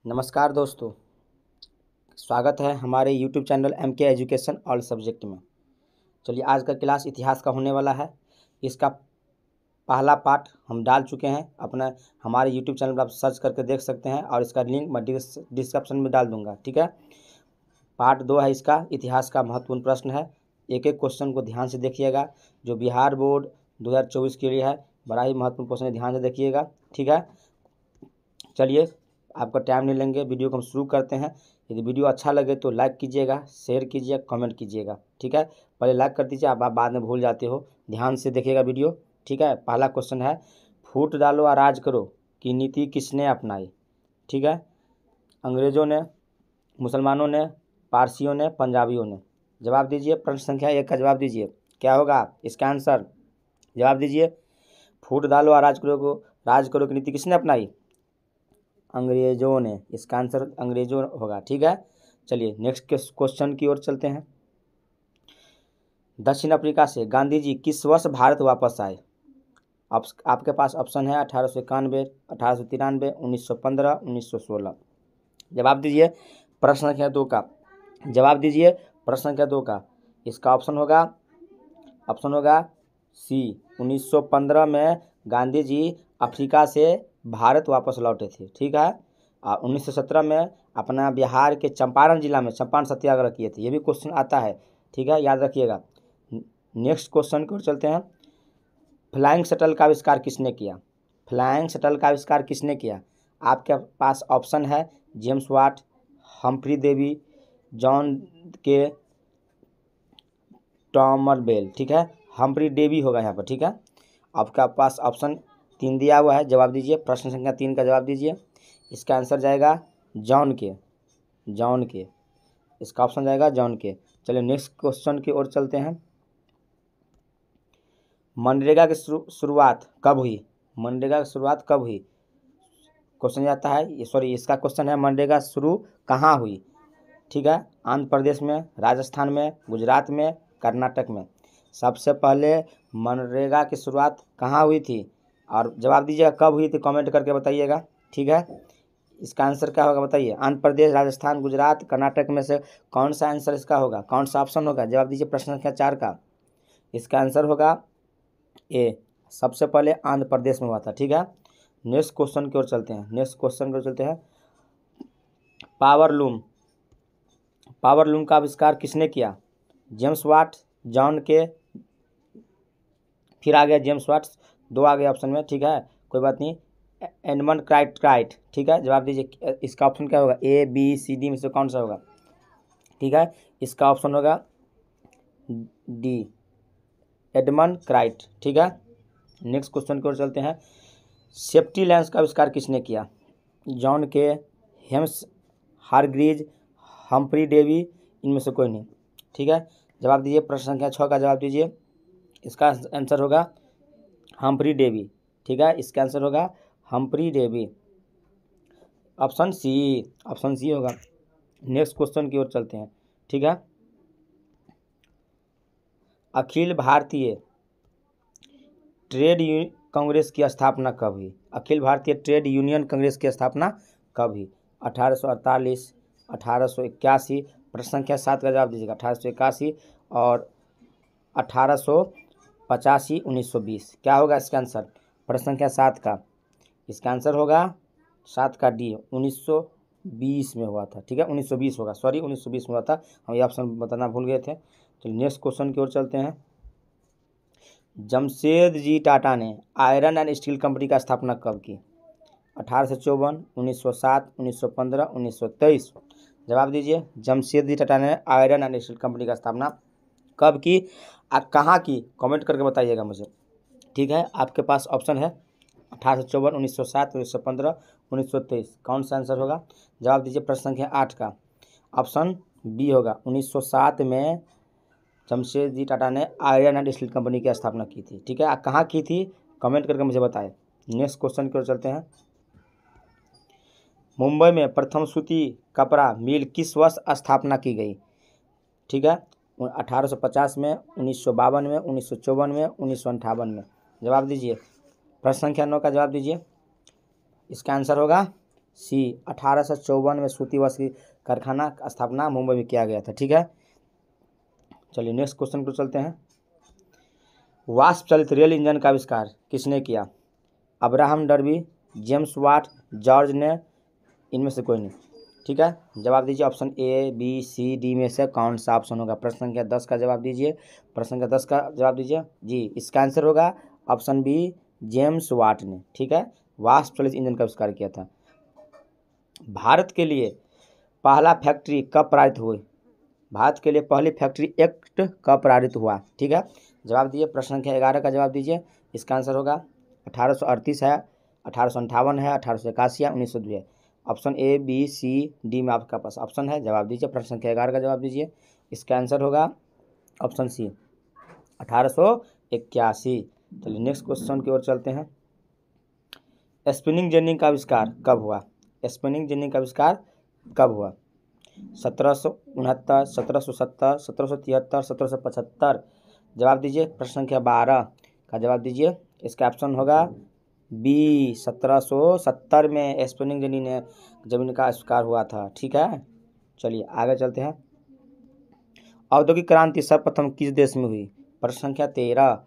नमस्कार दोस्तों, स्वागत है हमारे YouTube channel MK education all subject में। चलिए, आज का क्लास इतिहास का होने वाला है। इसका पहला पार्ट हम डाल चुके हैं अपना हमारे YouTube चैनल पर, आप सर्च करके देख सकते हैं और इसका लिंक मैं डिस्क्रिप्शन में डाल दूंगा। ठीक है, पार्ट 2 है इसका। इतिहास का महत्वपूर्ण प्रश्न है, एक एक क्वेश्चन को ध्यान से देखिएगा। जो बिहार बोर्ड 2024 के लिए है, बड़ा ही महत्वपूर्ण क्वेश्चन है, ध्यान से देखिएगा। ठीक है, चलिए आपका टाइम नहीं लेंगे, वीडियो को हम शुरू करते हैं। यदि वीडियो अच्छा लगे तो लाइक कीजिएगा, शेयर कीजिएगा, कमेंट कीजिएगा। ठीक है, पहले लाइक कर दीजिए, आप बाद में भूल जाते हो। ध्यान से देखिएगा वीडियो। ठीक है, पहला क्वेश्चन है, फूट डालो और राज करो की नीति किसने अपनाई? ठीक है, अंग्रेजों ने, मुसलमानों ने, पारसियों ने, पंजाबियों ने? जवाब दीजिए। प्रश्न संख्या 1 का जवाब दीजिए, क्या होगा इसका आंसर? जवाब दीजिए। फूट डालो और राज करो की नीति किसने अपनाई? अंग्रेजों ने। इसका आंसर अंग्रेजों होगा। ठीक है, चलिए नेक्स्ट क्वेश्चन की ओर चलते हैं। दक्षिण अफ्रीका से गांधी जी किस वर्ष भारत वापस आए? आपके पास ऑप्शन है 1891, 1893, 1915, 1916। जवाब दीजिए प्रश्न संख्या 2 का। जवाब दीजिए प्रश्न संख्या 2 का। इसका ऑप्शन होगा सी, 1915 में गांधी जी अफ्रीका से भारत वापस लौटे थे। ठीक है, 1917 में अपना बिहार के चंपारण जिला में चंपारण सत्याग्रह किए थे। ये भी क्वेश्चन आता है। ठीक है, याद रखिएगा। नेक्स्ट क्वेश्चन की ओर चलते हैं। फ्लाइंग शटल का आविष्कार किसने किया? फ्लाइंग शटल का आविष्कार किसने किया? आपके पास ऑप्शन है James Watt, Humphry Davy, John के टॉमरबेल। ठीक है, हम्फ्री डेवी होगा यहाँ पर। ठीक है, आपका पास ऑप्शन 3 दिया हुआ है। जवाब दीजिए प्रश्न संख्या 3 का जवाब दीजिए। इसका आंसर जाएगा जॉन के। इसका ऑप्शन जाएगा जॉन के। चलिए नेक्स्ट क्वेश्चन की ओर चलते हैं। मनरेगा की शुरुआत कब हुई? मनरेगा की शुरुआत कब हुई? क्वेश्चन आता है, सॉरी, इसका क्वेश्चन है मनरेगा शुरू कहाँ हुई? ठीक है, आंध्र प्रदेश में, राजस्थान में, गुजरात में, कर्नाटक में? सबसे पहले मनरेगा की शुरुआत कहाँ हुई थी? और जवाब दीजिएगा कब हुई थी, कमेंट करके बताइएगा। ठीक है, इसका आंसर क्या होगा बताइए। आंध्र प्रदेश, राजस्थान, गुजरात, कर्नाटक में से कौन सा आंसर इसका होगा, कौन सा ऑप्शन होगा? जवाब दीजिए प्रश्न संख्या 4 का। इसका आंसर होगा ए, सबसे पहले आंध्र प्रदेश में हुआ था। ठीक है, नेक्स्ट क्वेश्चन की ओर चलते हैं। पावर लूम का आविष्कार किसने किया? जेम्स वाट, जॉन के, फिर आ गया जेम्स वाट, 2 आ गए ऑप्शन में। ठीक है, कोई बात नहीं, एडमंड क्राइट। ठीक है, जवाब दीजिए इसका ऑप्शन क्या होगा? ए, बी, सी, डी में से कौन सा होगा? ठीक है, इसका ऑप्शन होगा डी, एडमंड क्राइट। ठीक है, नेक्स्ट क्वेश्चन की ओर चलते हैं। सेफ्टी लेंस का आविष्कार किसने किया? जॉन के, हेम्स हारग्रीज, हम्फ्री डेवी, इनमें से कोई नहीं। ठीक है, जवाब दीजिए प्रश्न संख्या 6 का जवाब दीजिए। इसका आंसर होगा हम्फ्री डेवी। ठीक है, इसका आंसर होगा हम्फ्री डेवी, ऑप्शन सी होगा। नेक्स्ट क्वेश्चन की ओर चलते हैं। ठीक है, अखिल भारतीय ट्रेड कांग्रेस की स्थापना कब हुई? अखिल भारतीय ट्रेड यूनियन कांग्रेस की स्थापना कब हुई? 1848, 1881? प्रश्न संख्या 7 का जवाब दीजिएगा। 1881 और 1885, 1920? क्या होगा इसका आंसर? प्रश्न संख्या 7 का। इसका आंसर होगा 7 का डी, 1920 में हुआ था। ठीक है, 1920 होगा, सॉरी 1920 में हुआ था, हम ये ऑप्शन बताना भूल गए थे। तो नेक्स्ट क्वेश्चन की ओर चलते हैं। जमशेदजी टाटा ने आयरन एंड स्टील कंपनी का स्थापना कब की? 1854, 1907, 1915, 1923? जवाब दीजिए। जमशेदजी टाटा ने आयरन एंड स्टील कंपनी का स्थापना कब की, कहाँ की? कमेंट करके बताइएगा मुझे। ठीक है, आपके पास ऑप्शन है 1854, 1907, 1915, 1923? कौन सा आंसर होगा? जवाब दीजिए प्रश्न संख्या 8 का। ऑप्शन बी होगा, 1907 में जमशेदजी टाटा ने आयरन एंड स्टील कंपनी की स्थापना की थी। ठीक है, कहाँ की थी, कमेंट करके मुझे बताएं। नेक्स्ट क्वेश्चन की ओर चलते हैं। मुंबई में प्रथम सूती कपड़ा मिल किस वर्ष स्थापना की गई? ठीक है, 1850 में, 1952 में, 1954 में, 1958 में? जवाब दीजिए प्रश्न संख्या 9 का जवाब दीजिए। इसका आंसर होगा सी 1854 में सूती वस्त्र की कारखाना का स्थापना मुंबई में किया गया था। ठीक है, चलिए नेक्स्ट क्वेश्चन को चलते हैं। वाष्प चलित रेल इंजन का आविष्कार किसने किया? Abraham Darby, James Watt, George ने, इनमें से कोई नहीं। ठीक है, जवाब दीजिए। Option A, B, C, D में से कौन सा ऑप्शन होगा? प्रश्न संख्या 10 का जवाब दीजिए। प्रश्न संख्या 10 का जवाब दीजिए जी। इसका आंसर होगा ऑप्शन बी, जेम्स वाट ने। ठीक है, वाष्प चलित इंजन का आविष्कार किया था। भारत के लिए पहला फैक्ट्री कब पारित हुई? भारत के लिए पहली फैक्ट्री एक्ट कब पारित हुआ? ठीक है, जवाब दीजिए। प्रश्न संख्या 11 का जवाब दीजिए। इसका आंसर होगा 1838 है, 1858 है, 1881 है, 1902 है। Option A, B, C, D में आपका पास ऑप्शन है, जवाब दीजिए। प्रश्न संख्या 11 का जवाब दीजिए। इसका आंसर होगा ऑप्शन सी, 1881। चलिए नेक्स्ट क्वेश्चन की ओर चलते हैं। स्पिनिंग जेनी का आविष्कार कब हुआ? स्पिनिंग जेनी का आविष्कार कब हुआ? 1769, 1770, 1773, 1775। जवाब दीजिए। प्रश्न संख्या 12 का जवाब दीजिए। इसका ऑप्शन होगा बी, 1770 में स्पिनिंग जेनी ने जमीन का आविष्कार हुआ था। ठीक है, चलिए आगे चलते हैं। औद्योगिक क्रांति सर्वप्रथम किस देश में हुई? प्रश्न संख्या 13।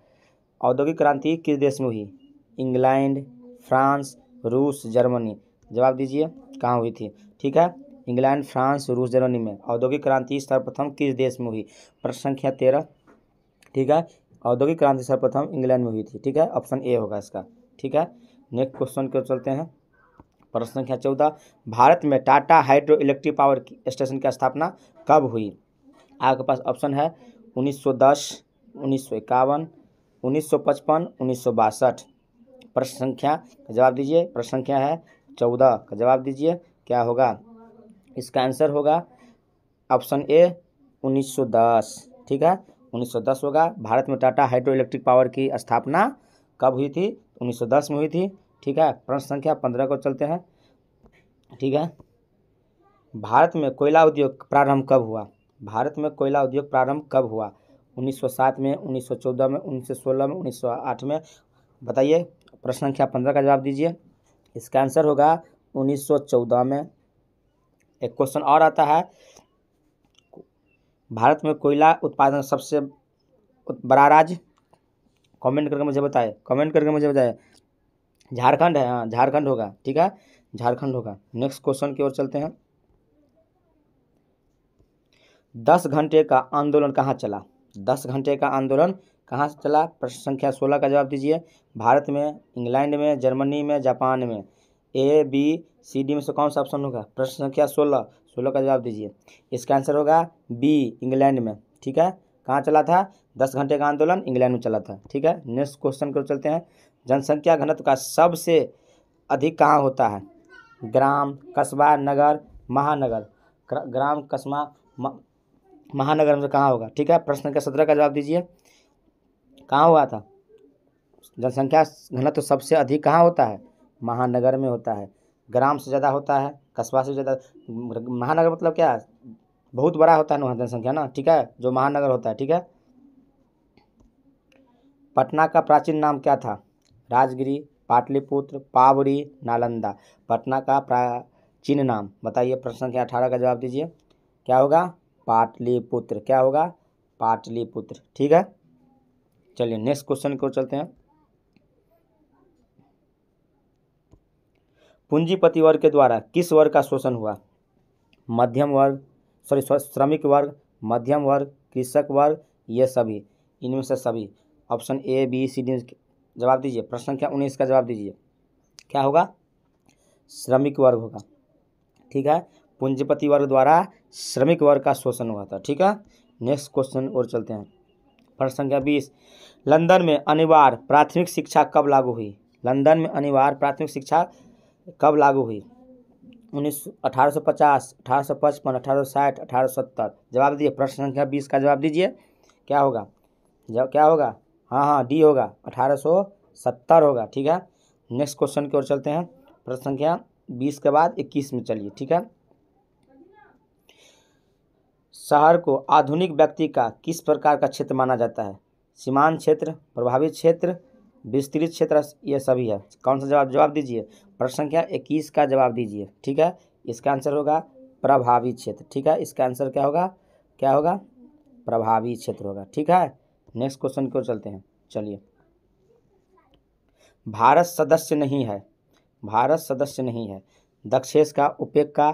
औद्योगिक क्रांति किस देश में हुई? इंग्लैंड, फ्रांस, रूस, जर्मनी। जवाब दीजिए कहाँ हुई थी? ठीक है, इंग्लैंड, फ्रांस, रूस, जर्मनी में औद्योगिक क्रांति सर्वप्रथम किस देश में हुई? प्रश्न संख्या 13। ठीक है, औद्योगिक क्रांति सर्वप्रथम इंग्लैंड में हुई थी। ठीक है, ऑप्शन ए होगा इसका। ठीक है, नेक्स्ट क्वेश्चन की ओर चलते हैं। प्रश्न संख्या 14। भारत में Tata hydro electric power station की स्थापना कब हुई? आपके पास ऑप्शन है 1910, 1951, 1955, 1962। प्रश्न संख्या का जवाब दीजिए। प्रश्न संख्या है 14 का जवाब दीजिए। क्या होगा? इसका आंसर होगा ऑप्शन ए, 1910। ठीक है, 1910 होगा। भारत में टाटा हाइड्रो इलेक्ट्रिक पावर की स्थापना कब हुई थी? 1910 में हुई थी। ठीक है, प्रश्न संख्या 15 को चलते हैं। ठीक है, भारत में कोयला उद्योग प्रारंभ कब हुआ? भारत में कोयला उद्योग प्रारंभ कब हुआ? 1907 में, 1914 में, 1916 में, 1908 में। बताइए। प्रश्न संख्या 15 का जवाब दीजिए। इसका आंसर होगा 1914 में। एक क्वेश्चन और आता है, भारत में कोयला उत्पादन सबसे बड़ा राज्य? कमेंट करके मुझे बताए, कमेंट करके मुझे बताए। झारखंड है? हाँ, झारखंड होगा। ठीक है, झारखंड होगा। नेक्स्ट क्वेश्चन की ओर चलते हैं। 10 घंटे का आंदोलन कहाँ चला? 10 घंटे का आंदोलन कहाँ से चला? प्रश्न संख्या 16 का जवाब दीजिए। भारत में, इंग्लैंड में, जर्मनी में, जापान में। ए, बी, सी, डी में से कौन सा ऑप्शन होगा? प्रश्न संख्या 16 का जवाब दीजिए। इसका आंसर होगा बी, इंग्लैंड में। ठीक है, कहाँ चला था? 10 घंटे का आंदोलन इंग्लैंड में चला था। ठीक है, नेक्स्ट क्वेश्चन को चलते हैं। जनसंख्या घनत्व का सबसे अधिक कहाँ होता है? ग्राम, कस्बा, नगर, महानगर। ग्राम, कस्बा, महानगर में कहाँ होगा? ठीक है, प्रश्न संख्या 17 का जवाब दीजिए। कहाँ हुआ था? जनसंख्या घनत्व सबसे अधिक कहाँ होता है? महानगर में होता है। ग्राम से ज़्यादा होता है, कस्बा से ज़्यादा। महानगर मतलब क्या है? बहुत बड़ा होता है वहाँ जनसंख्या ना। ठीक है, जो महानगर होता है। ठीक है, पटना का प्राचीन नाम क्या था? राजगिरी, पाटलिपुत्र, पावरी, नालंदा। पटना का प्राचीन नाम बताइए। प्रश्न संख्या 18 का जवाब दीजिए। क्या होगा? पाटलिपुत्र। क्या होगा? पाटलिपुत्र। ठीक है, चलिए नेक्स्ट क्वेश्चन की ओर चलते हैं। पूंजीपति वर्ग के द्वारा किस वर्ग का शोषण हुआ? मध्यम वर्ग, श्रमिक वर्ग, मध्यम वर्ग, कृषक वर्ग, ये सभी, इनमें से सभी। Option A, B, C, D जवाब दीजिए। प्रश्न संख्या 19 का जवाब दीजिए। क्या होगा? श्रमिक वर्ग होगा। ठीक है, पूंजीपति वर्ग द्वारा श्रमिक वर्ग का शोषण हुआ था। ठीक है, नेक्स्ट क्वेश्चन और चलते हैं। प्रश्न संख्या 20। लंदन में अनिवार्य प्राथमिक शिक्षा कब लागू हुई? लंदन में अनिवार्य प्राथमिक शिक्षा कब लागू हुई? 1850, 1855, 1860, 1870। जवाब दीजिए। प्रश्न संख्या 20 का जवाब दीजिए। क्या होगा? क्या होगा? हाँ, डी होगा, 1870 होगा। ठीक है, नेक्स्ट क्वेश्चन की ओर चलते हैं। प्रश्न संख्या 20 के बाद 21 में चलिए। ठीक है, शहर को आधुनिक व्यक्ति का किस प्रकार का क्षेत्र माना जाता है? सीमांत क्षेत्र, प्रभावित क्षेत्र, विस्तृत क्षेत्र, ये सभी है। कौन सा जवाब दीजिए। प्रश्न संख्या 21 का जवाब दीजिए। ठीक है, इसका आंसर होगा प्रभावी क्षेत्र। ठीक है, इसका आंसर क्या होगा, क्या होगा, प्रभावी क्षेत्र होगा। ठीक है, नेक्स्ट क्वेश्चन की ओर चलते हैं। चलिए, भारत सदस्य नहीं है, भारत सदस्य नहीं है, दक्षेश का, उपेक का,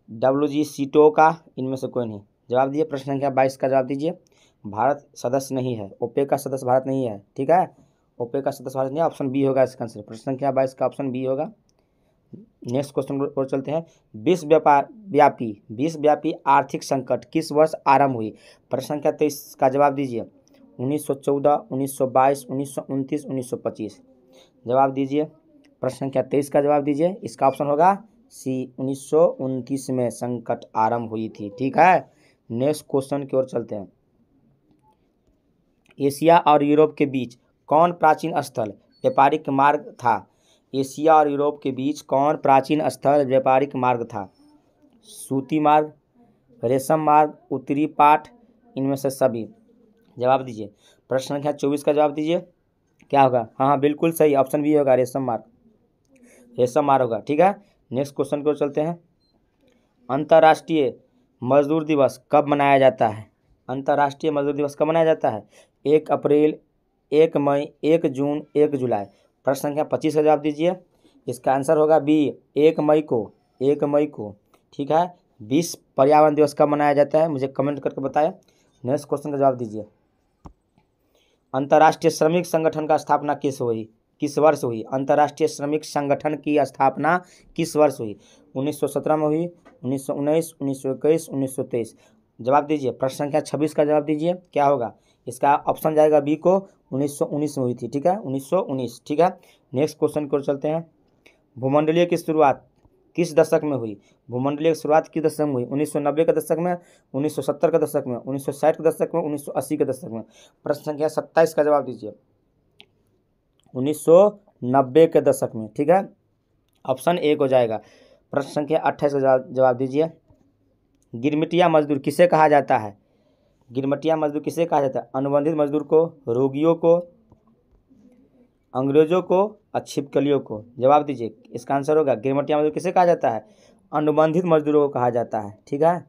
WGCTO का, इनमें से कोई नहीं। जवाब दीजिए। प्रश्न संख्या 22 का जवाब दीजिए। भारत सदस्य नहीं है, ओपेक का सदस्य भारत नहीं है। ठीक है, ओपेक का सदस्य भारत नहीं है, ऑप्शन बी होगा इसका आंसर। प्रश्न संख्या 22 का ऑप्शन बी होगा। नेक्स्ट क्वेश्चन पर चलते हैं। विश्व व्यापी आर्थिक संकट किस वर्ष आरंभ हुई? प्रश्न संख्या 23 का जवाब दीजिए। 1914, 1922, 1929, 1925। जवाब दीजिए। प्रश्न संख्या 23 का जवाब दीजिए। इसका ऑप्शन होगा सी, 1929 में संकट आरंभ हुई थी। ठीक है, नेक्स्ट क्वेश्चन की ओर चलते हैं। एशिया और यूरोप के बीच कौन प्राचीन स्थल व्यापारिक मार्ग था? एशिया और यूरोप के बीच कौन प्राचीन स्थल व्यापारिक मार्ग था? सूती मार्ग, रेशम मार्ग, उत्तरी पाठ, इनमें से सभी। जवाब दीजिए। प्रश्न संख्या 24 का जवाब दीजिए। क्या होगा? हाँ, बिल्कुल सही, ऑप्शन बी होगा, रेशम मार्ग, रेशम मार्ग होगा। ठीक है, नेक्स्ट क्वेश्चन की ओर चलते हैं। अंतर्राष्ट्रीय मजदूर दिवस कब मनाया जाता है? अंतर्राष्ट्रीय मजदूर दिवस कब मनाया जाता है? 1 अप्रैल, 1 मई, 1 जून, 1 जुलाई। प्रश्न संख्या 25 का जवाब दीजिए। इसका आंसर होगा बी, 1 मई को, 1 मई को। ठीक है, विश्व पर्यावरण दिवस कब मनाया जाता है? मुझे कमेंट करके बताएं। नेक्स्ट क्वेश्चन का जवाब दीजिए। अंतर्राष्ट्रीय श्रमिक संगठन का स्थापना किस वर्ष हुई? अंतर्राष्ट्रीय श्रमिक संगठन की स्थापना किस वर्ष हुई? 1917 में हुई, 1919, 1921, 1923। जवाब दीजिए। प्रश्न संख्या 26 का जवाब दीजिए। क्या होगा? इसका ऑप्शन जाएगा बी को, 1919 में हुई थी। ठीक है, 1919। ठीक है, नेक्स्ट क्वेश्चन की ओर चलते हैं। भूमंडलीय की शुरुआत किस दशक में हुई? भूमंडलीय की शुरुआत किस दशक में हुई? 1990 के दशक में, 1970 के दशक में, 1960 के दशक में, 1980 के दशक में। प्रश्न संख्या 27 का जवाब दीजिए। 1990 के दशक में। ठीक है, ऑप्शन ए हो जाएगा। प्रश्न संख्या 28 का जवाब दीजिए। गिरमिटिया मजदूर किसे कहा जाता है? गिरमिटिया मजदूर किसे कहा जाता है? अनुबंधित मजदूर को, रोगियों को, अंग्रेजों को और छिपकलियों को। जवाब दीजिए। इसका आंसर होगा गिरमिटिया मजदूर किसे कहा जाता है? अनुबंधित मजदूरों को कहा जाता है। ठीक है,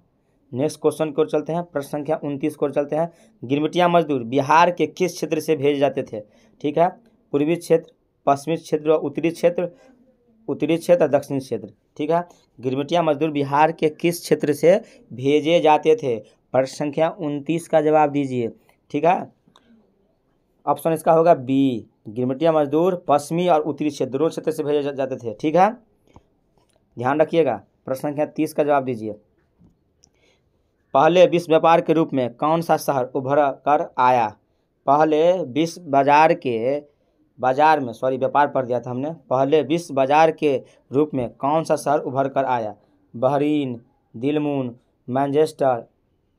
नेक्स्ट क्वेश्चन की ओर चलते हैं। प्रश्न संख्या 29 की ओर चलते हैं। गिरमिटिया मजदूर बिहार के किस क्षेत्र से भेजे जाते थे? ठीक है, पूर्वी क्षेत्र, पश्चिमी क्षेत्र, उत्तरी क्षेत्र, और दक्षिणी क्षेत्र। ठीक है, गिरमिटिया मजदूर बिहार के किस क्षेत्र से भेजे जाते थे? प्रश्न संख्या 29 का जवाब दीजिए। ठीक है, ऑप्शन इसका होगा बी, गिरमिटिया मजदूर पश्चिमी और उत्तरी क्षेत्र, दोनों क्षेत्र से भेजे जाते थे। ठीक है, ध्यान रखिएगा। प्रश्न संख्या 30 का जवाब दीजिए। पहले विश्व व्यापार के रूप में कौन सा शहर उभर कर आया? पहले विश्व व्यापार पढ़ दिया था हमने। पहले विश्व बाजार के रूप में कौन सा शहर उभर कर आया? Bahrain, Dilmun, Manchester,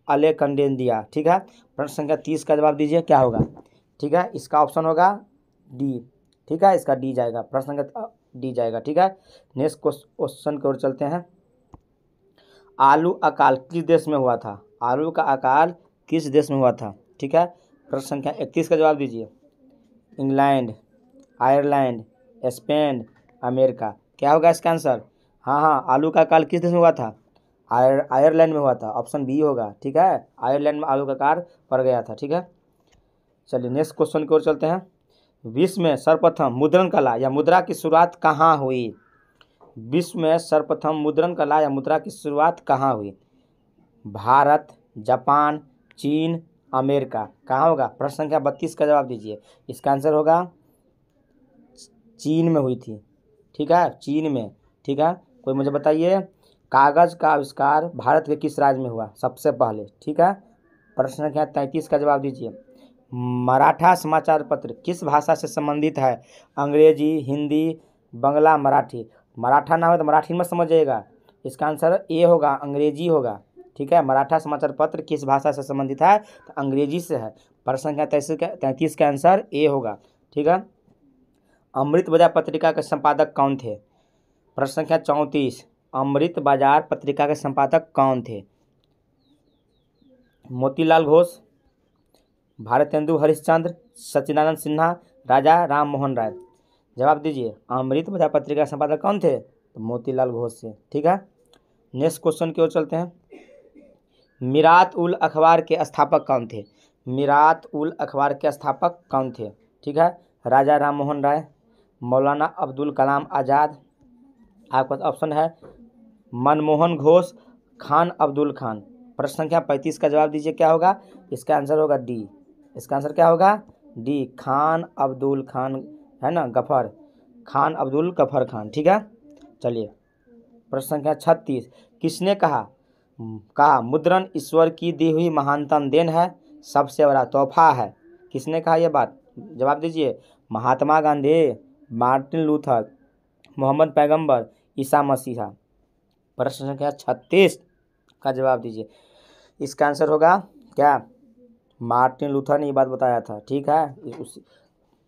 Alexandria. ठीक है, प्रश्न संख्या 30 का जवाब दीजिए। क्या होगा? ठीक है, इसका ऑप्शन होगा डी। ठीक है, इसका डी जाएगा, प्रश्न संख्या डी जाएगा। ठीक है, नेक्स्ट क्वेश्चन की ओर चलते हैं। आलू अकाल किस देश में हुआ था? आलू का अकाल किस देश में हुआ था? ठीक है, प्रश्न संख्या 31 का जवाब दीजिए। England, Ireland, Spain, America. क्या होगा इसका आंसर? हाँ, आलू का अकाल किस देश में हुआ था? आयरलैंड में हुआ था, ऑप्शन बी होगा। ठीक है, आयरलैंड में आलू का अकाल पड़ गया था। ठीक है, चलिए नेक्स्ट क्वेश्चन की ओर चलते हैं। विश्व में सर्वप्रथम मुद्रण कला या मुद्रा की शुरुआत कहाँ हुई? विश्व में सर्वप्रथम मुद्रण कला या मुद्रा की शुरुआत कहाँ हुई? भारत, जापान, चीन, अमेरिका। कहाँ होगा? प्रश्न संख्या 32 का जवाब दीजिए। इसका आंसर होगा चीन में हुई थी। ठीक है, चीन में। ठीक है, कोई मुझे बताइए, कागज़ का आविष्कार भारत के किस राज्य में हुआ सबसे पहले? ठीक है, प्रश्न संख्या 33 का जवाब दीजिए। मराठा समाचार पत्र किस भाषा से संबंधित है? अंग्रेजी, हिंदी, बंगला, मराठी। मराठा ना हो तो मराठी में समझ जाइएगा। इसका आंसर ए होगा, अंग्रेजी होगा। ठीक है, मराठा समाचार पत्र किस भाषा से संबंधित है? तो अंग्रेजी से है। प्रश्न संख्या 33 का आंसर ए होगा। ठीक है, अमृत बाजार पत्रिका के संपादक कौन थे? प्रश्न संख्या 34, अमृत बाजार पत्रिका के संपादक कौन थे? मोतीलाल घोष, भारतेंदु हरिश्चंद्र, सच्चिदानंद सिन्हा, राजा राम मोहन राय। जवाब दीजिए। अमृत बाजार पत्रिका संपादक कौन थे? तो मोतीलाल घोष से। ठीक है, नेक्स्ट क्वेश्चन की ओर चलते हैं। मीरात उल अखबार के स्थापक कौन थे? मीरात उल अखबार के स्थापक कौन थे? ठीक है, राजा राम मोहन राय, मौलाना अब्दुल कलाम आज़ाद, आपका ऑप्शन है मनमोहन घोष, खान अब्दुल खान। प्रश्न संख्या 35 का जवाब दीजिए, क्या होगा? इसका आंसर होगा डी। इसका आंसर क्या होगा? डी, खान अब्दुल खान, है ना, गफर, खान अब्दुल गफर खान। ठीक है, चलिए प्रश्न संख्या 36, किसने कहा मुद्रण ईश्वर की दी हुई महानतम देन है, सबसे बड़ा तोहफा है? किसने कहा यह बात? जवाब दीजिए। महात्मा गांधी, मार्टिन लूथर, मोहम्मद पैगंबर, ईसा मसीहा। प्रश्न संख्या 36 का जवाब दीजिए। इसका आंसर होगा क्या? मार्टिन लूथर ने ये बात बताया था। ठीक है,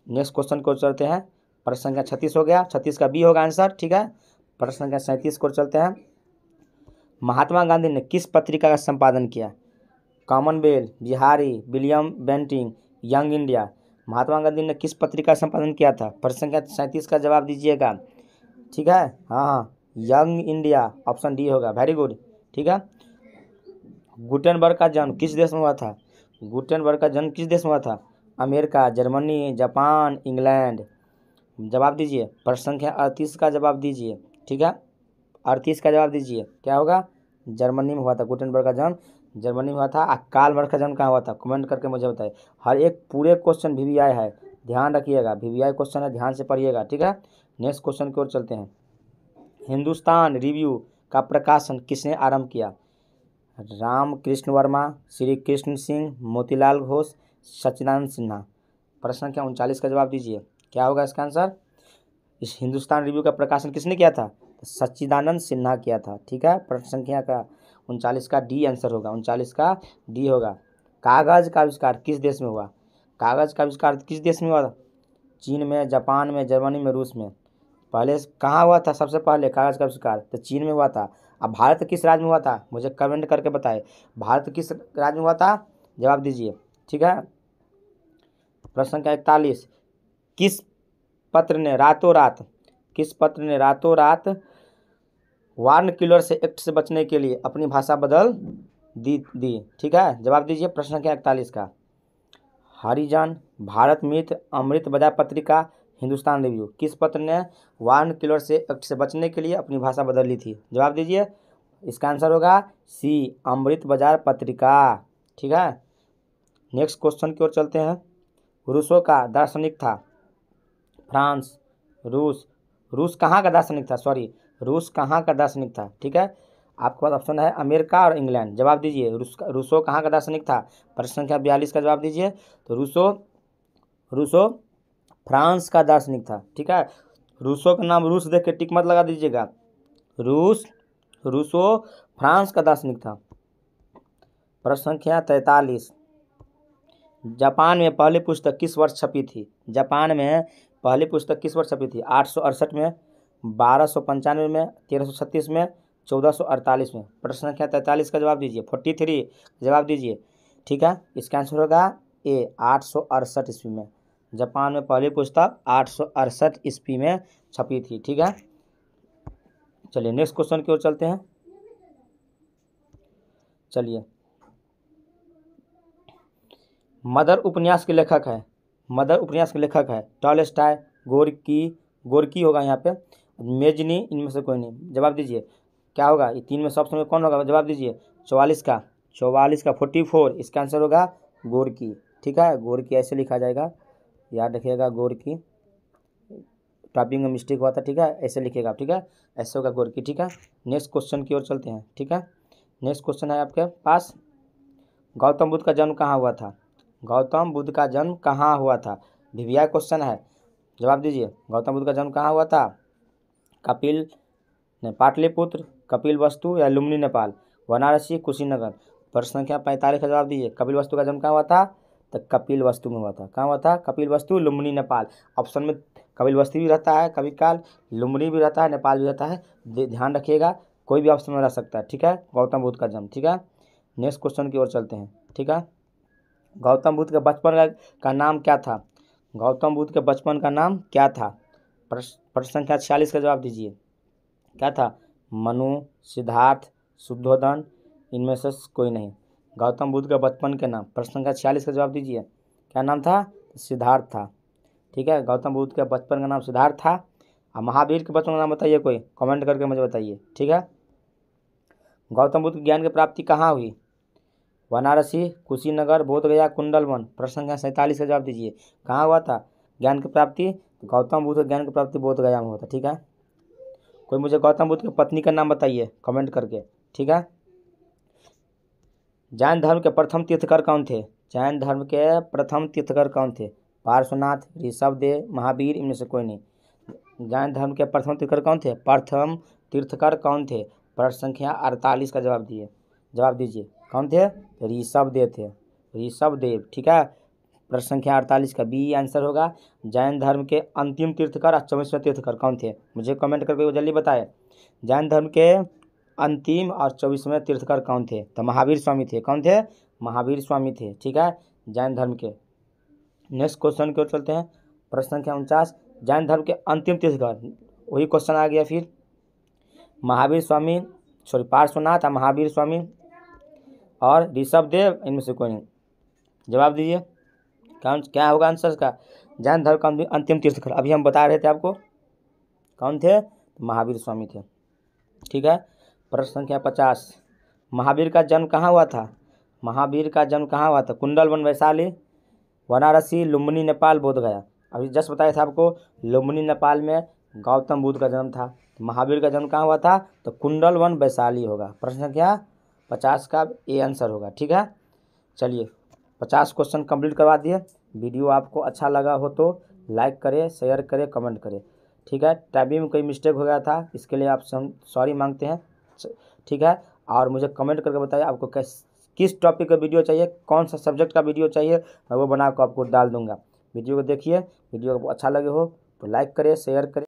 नेक्स्ट क्वेश्चन को चलते हैं। प्रश्न संख्या 36 हो गया, 36 का बी होगा आंसर। ठीक है, प्रश्न संख्या 37 को चलते हैं। महात्मा गांधी ने किस पत्रिका का संपादन किया? Commonwealth, Bihari, William Bentinck, Young India. Mahatma Gandhi ने किस पत्रिका का संपादन किया था? प्रश्न संख्या 37 का जवाब दीजिएगा। ठीक है, हाँ, यंग इंडिया, ऑप्शन डी होगा। Very good. ठीक है, गुटेनबर्ग का जन्म किस देश में हुआ था? गुटेनबर्ग का जन्म किस देश में हुआ था? America, Germany, Japan, England. जवाब दीजिए। प्रश्न संख्या 38 का जवाब दीजिए। ठीक है, 38 का जवाब दीजिए, क्या होगा? जर्मनी में हुआ था गुटेनबर्ग का जन्म, जर्मनी में हुआ था। कार्ल मार्क्स का जन्म कहाँ हुआ था? कमेंट करके मुझे बताइए। हर एक पूरे क्वेश्चन VVI है, ध्यान रखिएगा, VVI क्वेश्चन है, ध्यान से पढ़िएगा। ठीक है, नेक्स्ट क्वेश्चन की ओर चलते हैं। हिंदुस्तान रिव्यू का प्रकाशन किसने आरंभ किया? रामकृष्ण वर्मा, श्री कृष्ण सिंह, मोतीलाल घोष, सच्चिदानंद सिन्हा। प्रश्न संख्या 39 का जवाब दीजिए, क्या होगा इसका आंसर? इस हिंदुस्तान रिव्यू का प्रकाशन किसने किया था? तो सच्चिदानंद सिन्हा किया था। ठीक है, प्रश्न संख्या का 39 का डी आंसर होगा, 39 का डी होगा। कागज का आविष्कार किस देश में हुआ? कागज का आविष्कार किस देश में हुआ? चीन में, जापान में, जर्मनी में, रूस में। पहले कहाँ हुआ था सबसे पहले कागज का आविष्कार? तो चीन में हुआ था। अब भारत किस राज्य में हुआ था? मुझे कमेंट करके बताए, भारत किस राज्य में हुआ था? जवाब दीजिए। ठीक है, प्रश्न संख्या 41, किस पत्र ने रातों रात वार्न किलर से एक्ट से बचने के लिए अपनी भाषा बदल दी? ठीक है, जवाब दीजिए। प्रश्न संख्या 41 का। हरिजन, भारत मित्र, अमृत बाजार पत्रिका, हिंदुस्तान रिव्यू। किस पत्र ने वार्न किलर से एक्ट से बचने के लिए अपनी भाषा बदल ली थी? जवाब दीजिए। इसका आंसर होगा सी, अमृत बाजार पत्रिका। ठीक है, नेक्स्ट क्वेश्चन की ओर चलते हैं। रूसो का दार्शनिक था? फ्रांस, रूस कहाँ का दार्शनिक था? रूस कहाँ का दार्शनिक था? ठीक है, आपके पास ऑप्शन है अमेरिका और इंग्लैंड। जवाब दीजिए। रूसो कहाँ का दार्शनिक था? प्रश्न संख्या 42 का जवाब दीजिए। तो रूसो फ्रांस का दार्शनिक था। ठीक है, रूसो का नाम रूस देख के टिक मत लगा दीजिएगा। रूसो फ्रांस का दार्शनिक था। प्रश्न संख्या 43, जापान में पहली पुस्तक किस वर्ष छपी थी? जापान में पहली पुस्तक किस वर्ष छपी थी? 868 में, 1295 में, 1336 में, 1448 में। प्रश्न संख्या 43 का जवाब दीजिए। 43 जवाब दीजिए। ठीक है, इसका आंसर होगा ए, 868 ईस्वी में। जापान में पहली पुस्तक 868 ईस्वी में छपी थी। ठीक है, चलिए नेक्स्ट क्वेश्चन की ओर चलते हैं। चलिए, मदर उपन्यास के लेखक है टॉलस्टॉय, गोर्की होगा यहाँ पे, मेजनी, इनमें से कोई नहीं। जवाब दीजिए, क्या होगा? ये तीन में से ऑप्शन में कौन होगा? जवाब दीजिए। 44 का 44, इसका आंसर होगा गोर्की। ठीक है, गोर्की ऐसे लिखा जाएगा, याद रखिएगा। गोर्की, टाइपिंग में मिस्टेक हुआ था। ठीक है, ऐसे लिखिएगा। ठीक है, ऐसे होगा गोर्की। ठीक है, नेक्स्ट क्वेश्चन की ओर चलते हैं। ठीक है, नेक्स्ट क्वेश्चन है आपके पास, गौतम बुद्ध का जन्म कहाँ हुआ था? गौतम बुद्ध का जन्म कहाँ हुआ था? VVI क्वेश्चन है, जवाब दीजिए। गौतम बुद्ध का जन्म कहाँ हुआ था? पाटलिपुत्र, कपिलवस्तु या लुम्बिनी नेपाल, वाराणसी, कुशीनगर। प्रश्न संख्या 45 का जवाब दीजिए। कपिलवस्तु का जन्म कहाँ हुआ था? तो कपिलवस्तु में हुआ था। कहाँ हुआ था? कपिलवस्तु, लुम्बिनी, नेपाल। ऑप्शन में कपिलवस्तु भी रहता है कभी काल, लुम्बिनी भी रहता है, नेपाल भी रहता है, ध्यान रखिएगा, कोई भी ऑप्शन में रह सकता है। ठीक है, गौतम बुद्ध का जन्म। ठीक है, नेक्स्ट क्वेश्चन की ओर चलते हैं। ठीक है, गौतम बुद्ध के बचपन का नाम क्या था? गौतम बुद्ध के बचपन का नाम क्या था? प्रश्न संख्या 46 का जवाब दीजिए। क्या था? मनु, सिद्धार्थ, शुद्धोधन, इनमें से कोई नहीं। गौतम बुद्ध के बचपन के नाम। प्रश्न संख्या 46 का जवाब दीजिए। क्या नाम था? सिद्धार्थ था। ठीक है, गौतम बुद्ध के बचपन का नाम सिद्धार्थ था। और महावीर के बचपन का नाम बताइए, कोई कमेंट करके मुझे बताइए। ठीक है, गौतम बुद्ध की ज्ञान की प्राप्ति कहाँ हुई? वाराणसी, कुशीनगर, बोधगया, कुंडलवन। प्रश्न संख्या 47 का जवाब दीजिए। कहाँ हुआ था ज्ञान की प्राप्ति? गौतम बुद्ध ज्ञान की प्राप्ति बोधगया में हुआ था। ठीक है, कोई मुझे गौतम बुद्ध की पत्नी का नाम बताइए कमेंट करके। ठीक है, जैन धर्म के प्रथम तीर्थकर कौन थे? जैन धर्म के प्रथम तीर्थकर कौन थे? पार्श्वनाथ, ऋषभदेव, महावीर, इनमें से कोई नहीं। जैन धर्म के प्रथम तीर्थकर कौन थे? प्रथम तीर्थकर कौन थे? प्रश्न संख्या 48 का जवाब दीजिए। कौन थे? ऋषभदेव थे, ऋषभदेव। ठीक है, प्रश्न संख्या 48 का बी आंसर होगा। जैन धर्म के अंतिम तीर्थकर और 24वें तीर्थकर कौन थे? मुझे कमेंट करके जल्दी बताए। जैन धर्म के अंतिम और 24वें तीर्थकर कौन थे? तो महावीर स्वामी थे। कौन थे? महावीर स्वामी थे। ठीक है, जैन धर्म के। नेक्स्ट क्वेश्चन की ओर चलते हैं। प्रश्न संख्या 49, जैन धर्म के अंतिम तीर्थकर, वही क्वेश्चन आ गया फिर। महावीर स्वामी, पार्श्वनाथ और महावीर स्वामी और ऋषभदेव, इनमें से कोई नहीं। जवाब दीजिए, क्या होगा आंसर का? जैन धर्म का अंतिम तीर्थकर अभी हम बता रहे थे आपको, कौन थे? महावीर स्वामी थे। ठीक है, प्रश्न संख्या 50, महावीर का जन्म कहाँ हुआ था? महावीर का जन्म कहाँ हुआ था? कुंडलवन, वैशाली, वाराणसी, लुम्बिनी, नेपाल, बोधगया। अभी जस्ट बताया था आपको, लुम्बिनी नेपाल में गौतम बुद्ध का जन्म था। महावीर का जन्म कहाँ हुआ था? तो कुंडलवन, वैशाली होगा। प्रश्न संख्या 50 का ए आंसर होगा। ठीक है, चलिए 50 क्वेश्चन कंप्लीट करवा दिए। वीडियो आपको अच्छा लगा हो तो लाइक करें, शेयर करें, कमेंट करें। ठीक है, टाइपिंग में कोई मिस्टेक हो गया था, इसके लिए आपसे हम सॉरी मांगते हैं। ठीक है, और मुझे कमेंट करके बताइए आपको किस टॉपिक का वीडियो चाहिए, कौन सा सब्जेक्ट का वीडियो चाहिए, मैं वो बना कर आपको डाल दूंगा। वीडियो को देखिए, वीडियो को अच्छा लगे हो तो लाइक करें, शेयर करें।